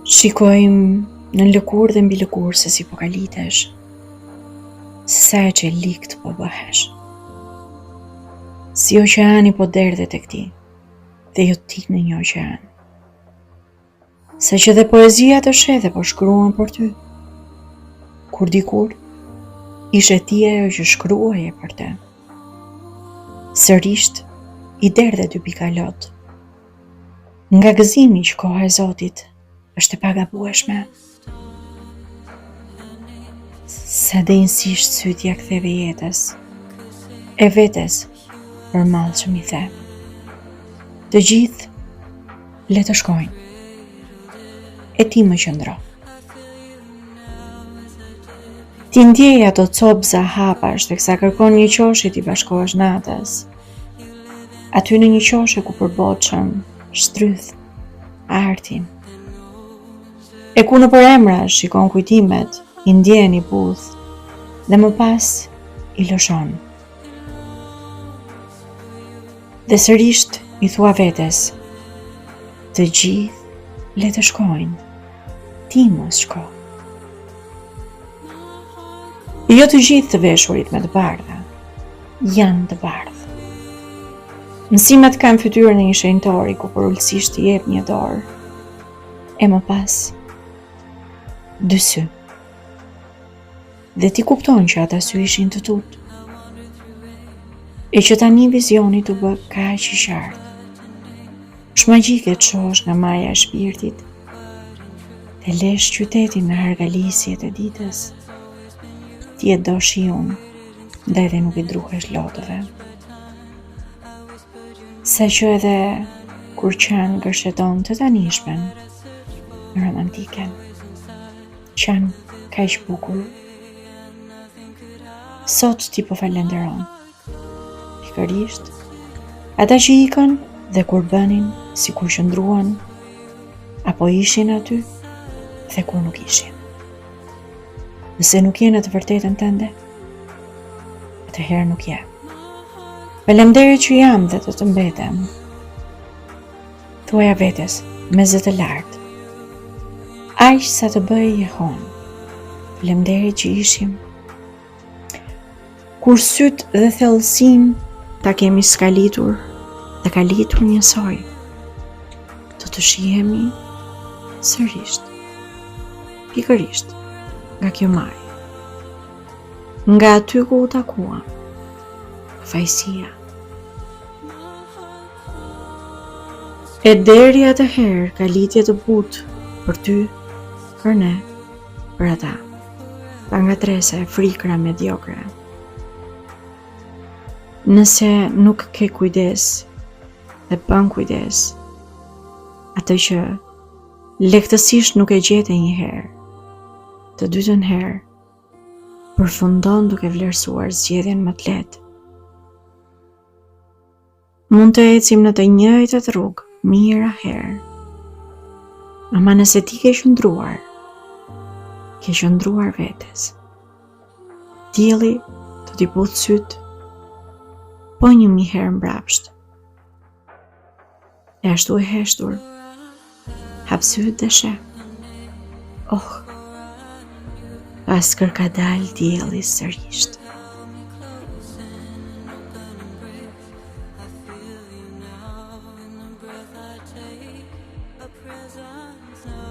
Shikojmë në lëkurë dhe mbi lëkurë se si po kalitesh, se sa e që likt po bëhesh. Si oqeani po derdhet e këti, dhe jo ti në një oqean. Se që dhe poezia të shedhe po shkruan për ty, kur dikur ishe ti ajo që shkruaje për te. Sërisht i derdhe 2 pika lot, nga gëzimi që koha e Zotit është e pagabueshme. Sa dhe insisht sytja ktheve jetës, e vetes për malë që mi the. Të gjithë le të shkojnë, e ti më qëndro. Ti ndjej ato copza hapash dhe kësa kërkon një qoshe ti bashkohesh natës. Aty në një qoshe ku përboqën, shtryth, artin. E ku në për emra shikon kujtimet, i ndjen i puth, dhe më pas i lëshon. Dhe sërisht i thua vetes, të gjithë le të shkojnë, ti mos shko. Jo të gjithë të veshurit me të bardha, janë të bardhë. Mësimet kanë fytyrën e një shenjtori ku përullësisht i jep një dorë, e më pas 2 sy. Dhe ti kupton që ata sy ishin të tutë, e që tani vizioni të bë kaq i qartë. Shmagjike të shosh nga maja e shpirtit, dhe lesh qytetin në hargalisjet e ditës. Ti e do shiun, dhe edhe nuk i druhesh lotëve. Sa që edhe kur qanë gërsheton të tanishmen, në romantiken, qanë ka ish bukur. Sot ti po falenderon, pikërisht, ata që ikën dhe kur bënin, si kur qëndruan, apo ishin aty, dhe kur nuk ishin. Nëse nuk jenë të vërtetën tënde, atëherë nuk je. Faleminderit që jam dhe të mbetem. Thuaja vetes me zë të lartë. Aq sa të bëj jehon. Faleminderit që ishim. Kur syt dhe thellësin ta kemi skalitur dhe kalitur njësoj, të shihemi sërisht, pikërisht, nga kjo maj, nga aty ku u takuam, fajsia. E deri atëherë ka litje të butë për ty, për ne, për ata, pa nga trese e frikra mediokre. Nëse nuk ke kujdes dhe bën kujdes, atë që lehtësisht nuk e gjete një herë, të dytën herë, përfundon duke vlerësuar zgjedhjen më të lehtë. Mund të ecim në të njëjtët rrugë mijëra herë, ama nëse ti ke qëndruar vetes. Dielli do t'i puth syt, po 1000 herë mbrapsht. E ashtu e heshtur, hap syt dhe sheh. Oh, pas kërka dal dielli sërisht. A presence